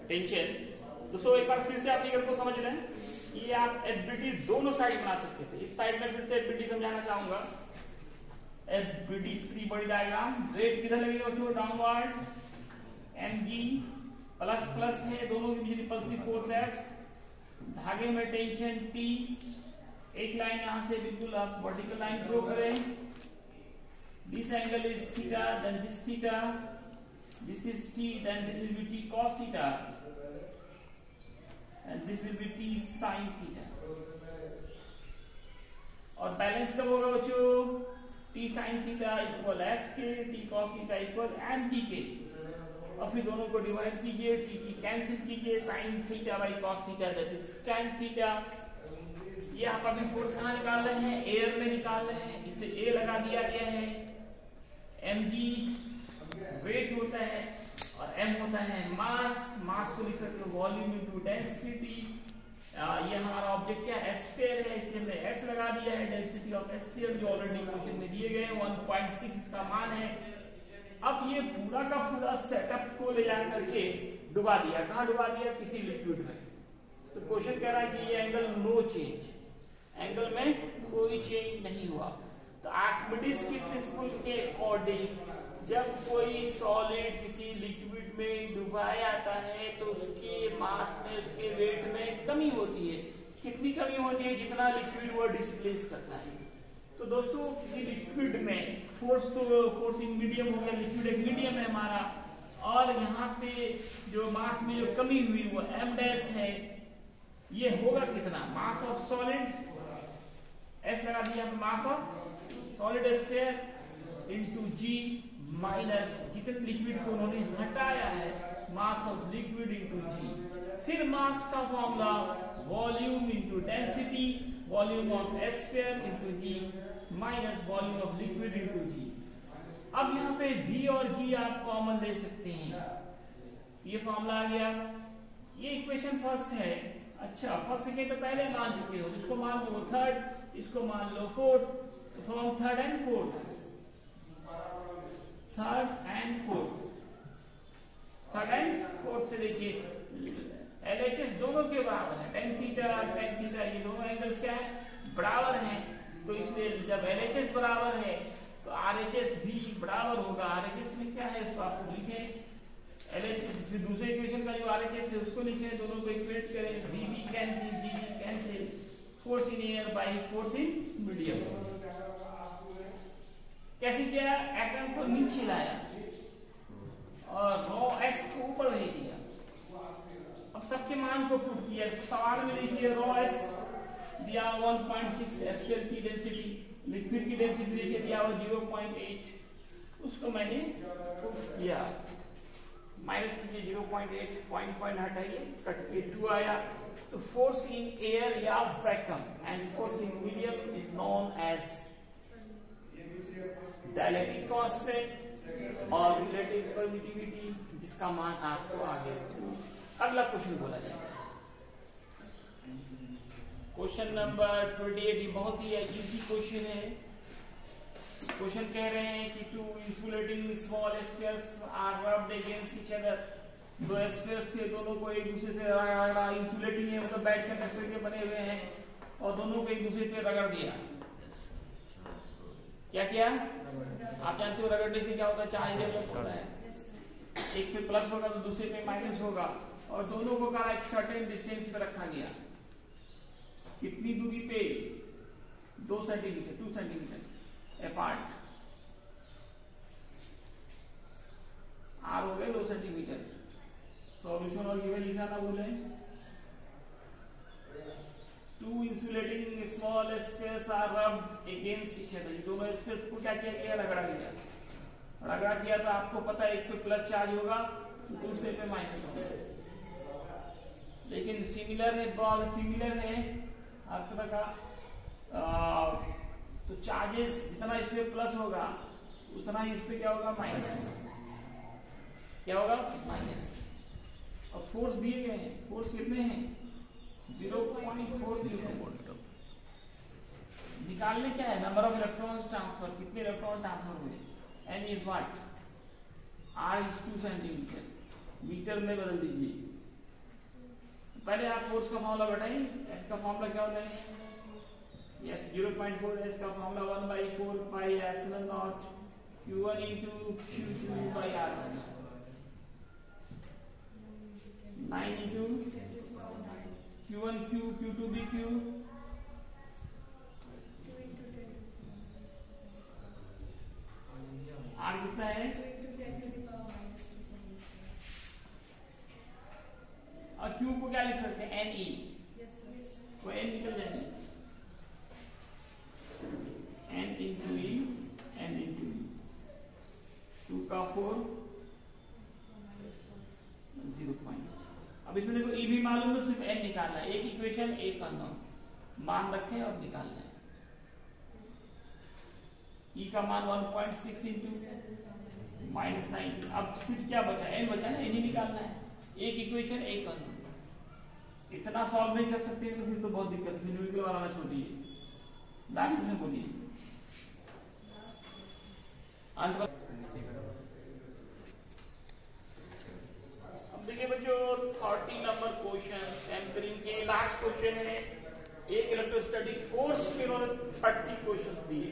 Tension. दोस्तों एक बार फिर से आप फिगर को समझ लें, ये आप एफबीडी दोनों साइड बना सकते थे। इस साइड में फिर से एफबीडी समझाना चाहूंगा। FBD free body diagram, rate किधर लगेगा बच्चों? डाउनवर्ड। एमजी प्लस प्लस है, दोनों के बीच रिपल्सिव फोर्स है। धागे में टेंशन टी। एक लाइन यहां से बिल्कुल आप वर्टिकल लाइन ड्रॉ करें। This angle is theta, then this theta, this is T, then this will be T cos theta, and this will be T sine theta. और बैलेंस कब होगा बच्चों? T sine theta equal F K, T cos theta equal M T K. और फिर दोनों को divide कीजिए, T की कैंसिल कीजिए, sine theta by cos theta that is tan theta. ये आप अभी फोर्स कहां निकाल रहे हैं? एयर में निकाल रहे हैं, इसलिए ए लगा दिया गया है। mg वेट होता है और m होता है मास। मास को लिख सकते हो वॉल्यूम इनटू डेंसिटी। ये हमारा ऑब्जेक्ट क्या है? स्फीयर है, इसलिए हमने s लगा दिया है। डेंसिटी ऑफ स्फीयर जो ऑलरेडी क्वेश्चन में दिए गए हैं 1.6 इसका मान है। अब ये पूरा का पूरा सेटअप को ले जाकर के डुबा दिया। कहां डुबा दिया? किसी लिक्विड में। तो क्वेश्चन कह रहा है कि ये एंगल नो चेंज, एंगल में कोई चेंज नहीं हुआ। तो आर्किमिडीज की प्रिंसिपल के अकॉर्डिंग जब कोई सॉलिड किसी लिक्विड में डुबाया जाता है तो उसके मास में, उसके वेट में कमी होती है। कितनी कमी होती है? जितना लिक्विड वो डिस्प्लेस करता है। तो दोस्तों किसी लिक्विड में फोर्स, तो फोर्स इन मीडियम हो गया, लिक्विड एक मीडियम है हमारा, और यहाँ पे जो मास में जो कमी हुई वो m डैश है। ये होगा कितना? मास ऑफ सॉलिड s लगा दिया, mass of solid sphere into g minus जितने लिक्विड को उन्होंने हटाया है mass of liquid into g। फिर मास का formula volume into density, volume of sphere into g minus volume of liquid into g। अब यहाँ पे v और g आप कॉमन ले सकते हैं। ये फॉर्मूला आ गया। ये इक्वेशन फर्स्ट है। अच्छा, फर्स्ट सेकेंड तो पहले मान चुके हो, इसको मान लो थर्ड, इसको मान लो fourth. From third and fourth, third and fourth, third and fourth से देखिए LHS दोनों के बराबर है। tan थीटा ये दोनों एंगल्स क्या है? बराबर हैं। तो इसलिए जब LHS बराबर है तो RHS भी बराबर होगा। RHS में क्या है तो आपको लिखे LHS, फिर दूसरे इक्वेशन का जो RHS है उसको लिखे, दोनों को इक्वेट करें। VV cancel, GV cancel, force in air by force in medium. कैसे किया? एटम को नीचे लाया और रॉ x को ऊपर भेज दिया। अब सबके मान को पुट किया। सवाल में देखिए रॉ s दिया 1.6 स्फीयर की डेंसिटी, लिक्विड की डेंसिटी देखिए दिया हुआ 0.8, उसको मैंने पुट किया। माइनस कीजिए 0.8, पॉइंट हटाइए, कट के 2 आया। तो फोर्स इन एयर या vacuum and force in medium is known as dielectric constant और रिलेटिव परमिटिविटी, जिसका मान आपको आगे अगला क्वेश्चन बोला जाएगा। क्वेश्चन नंबर 28 बहुत ही इजी क्वेश्चन है। क्वेश्चन कह रहे हैं कि two insulating small spheres are rubbed against each other. दो स्फीयर्स थे, दोनों को एक दूसरे से रगड़ा, इंसुलेटिंग है मतलब बैठ कंडक्टर के बने हुए हैं, और दोनों को एक दूसरे पे रगड़ दिया। क्या किया? आप जानते हो रगड़ने से क्या होता है? चार्ज डेवलप होता है। एक पे प्लस होगा तो दूसरे पे माइनस होगा, और दोनों को कहा एक सर्टेन डिस्टेंस पे रखा गया। कितनी दूरी पे? 2 सेंटीमीटर, 2 सेंटीमीटर अपार्ट। आर हो गए 2 सेंटीमीटर। सॉल्यूशन और गिवन लिखा ना भूलें। Two insulating small spheres are rubbed against each other. दोनों स्पेयर्स को क्या किया गया? रगड़ा गया। रगड़ा किया तो आपको पता है एक पे प्लस चार्ज होगा दूसरे पे माइनस होगा। लेकिन सिमिलर है, बॉल सिमिलर है हर तरह का। तो चार्जेस जितना इस पे प्लस होगा उतना ही इस पे क्या होगा? माइनस। क्या होगा? माइनस। और फोर्स दिए गए हैं, फोर्स कितने हैं? 0.4 निकालने क्या है? नंबर ऑफ इलेक्ट्रॉन्स ट्रांसफर, कितने इलेक्ट्रॉन ट्रांसफर हुए? n is what? r is 2 centimetre, metre में बदल दीजिए। पहले आप फोर्स का फॉर्मूला बताइए। एस का फॉर्मूला क्या होता है? यस 0.4 एस का formula 1/4 pi epsilon not Q1 into Q2 by R 9 into Q1 Q Q2 B Q R कितना है? और Q को क्या लिख सकते हैं? NE वो N निकल जाएंगे N into E N into E 2 का 4 0 पॉइंट। अब इसमें देखो E भी मालूम है, सिर्फ N निकालना है। एक इक्वेशन एक अननोन मान रखे और निकालना है। E का मान 1.6 इंटू -90। अब सिर्फ क्या बचा? N बचा ना, N ही निकालना है। एक इक्वेशन एक अननोन, इतना सॉल्व नहीं कर सकते तो फिर तो बहुत दिक्कत है। न्यूमेरिकल वाला ना छोड़िए, लास्ट में बोलिए। अब देखिए बच्चों 30 नंबर क्वेश्चन एंकरिंग के लास्ट क्वेश्चन है। एक इलेक्ट्रोस्टैटिक फोर्स के उन्होंने 30 क्वेश्चन दिए।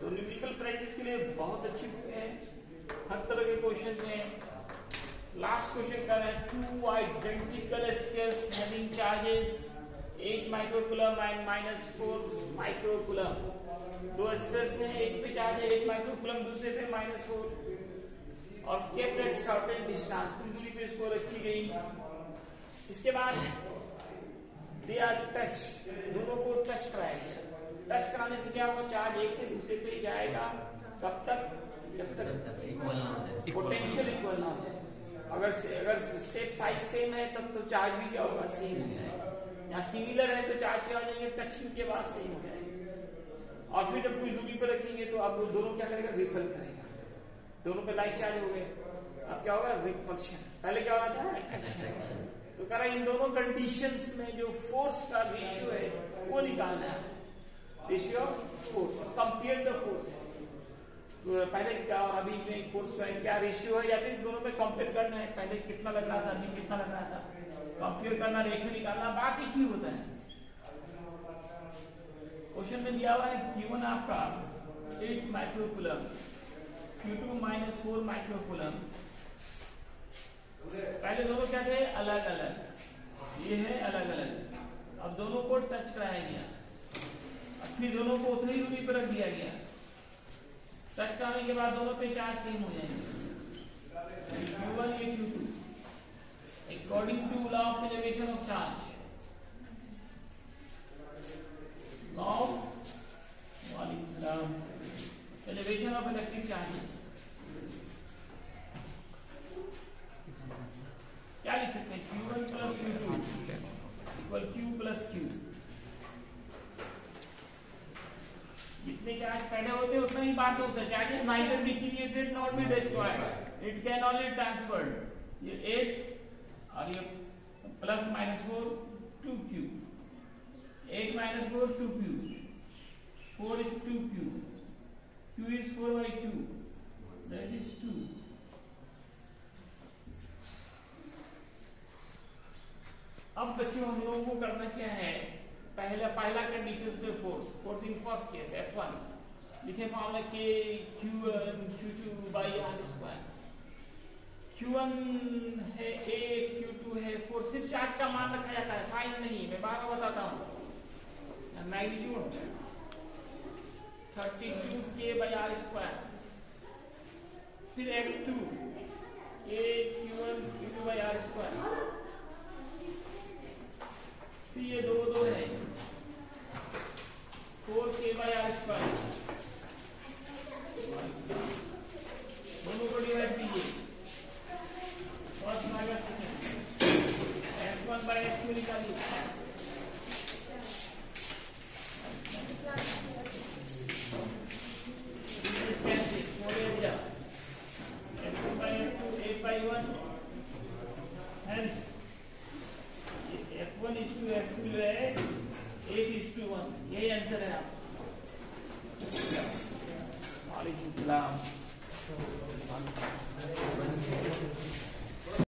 तो न्यूमेरिकल प्रैक्टिस के लिए बहुत अच्छी बुक है, हर तरह के क्वेश्चन हैं। लास्ट क्वेश्चन कर रहे हैं 2 identical spheres having charges 8 microcoulomb and -4 microcoulomb. दो स्फीयर्स में एक पे चार्ज है 8 माइक्रोकूलम, दूसरे पे -4 और केप्ट एट सर्टेन डिस्टेंस, कुछ दूरी पे इसको रखी गई। इसके बाद दे आर टच, दोनों को टच कराया गया। टच कराने से क्या होगा? चार्ज एक से दूसरे पे जाएगा। कब तक? जब तक पोटेंशियल इक्वल ना हो जाए। अगर शेप साइज सेम है तब तो चार्ज भी क्या होगा? सेम हो जाएगा। यहाँ सिमिलर है तो चार्ज क्या हो जाएंगे? टचिंग के बाद सेम हो जाएगा। और फिर जब कुछ दूरी पर रखेंगे तो अब दोनों क्या करेगा? रिपल करेगा। दोनों पे लाइक चार्ज हो गए, अब क्या होगा? रिपल्शन। पहले क्या हो रहा था? अट्रैक्शन। तो कह रहा है इन दोनों कंडीशंस में जो फोर्स का रेशियो है वो निकालना है। Ratio of force, compare the forces. पहले क्या और अभी में फोर्स का क्या रेशियो है, या फिर दोनों में कंपेयर करना है। पहले कितना लग रहा था, अभी कितना लग रहा था, कंपेयर करना, रेशियो निकालना। बाकी क्यों होता है? क्वेश्चन में दिया हुआ है Q1 आपका 8 माइक्रोकूलम, Q2 -4 माइक्रोकूलम। पहले दोनों क्या थे? अलग अलग, ये है अलग अलग। अब दोनों को टच कराया गया, अब फिर दोनों को उतनी दूरी पर रख दिया गया। टच कराने के बाद दोनों पे चार्ज सेम हो जाएंगे। Q1 ये Q2 according to law of elevation of charge, law of elevation of electric charges. क्या लिख सकते हैं? Q1 plus Q2 equal Q plus Q। जितने चार्ज पैदा होते हैं उतना ही बात होता है। Charges neither be created not be destroyed, it can only transferred. ये 8 और ये plus -4 2Q, 8 -4 2Q, 4 is 2Q, Q is 4/2, that is 2। अब बच्चों हम लोगों को करना क्या है? पहला कंडीशन पे force in first case F1 लिखे formula K Q1 Q2 by R²। Q1 है 8, Q2 है 4। सिर्फ चार्ज का मान रखा जाता है, साइन नहीं। मैं बार बार बताता हूँ। Magnitude 32K by R²। फिर F2 Q1 Q2 by R²। फिर ये दो है 4K by R²। दोनों को डिवाइड कीजिए, first minus second, F1 by F2 निकालिए। F1 by F2 8/1, hence F1 is to F2 है 8:1। यही आंसर है आपका। वालेकुम सलाम।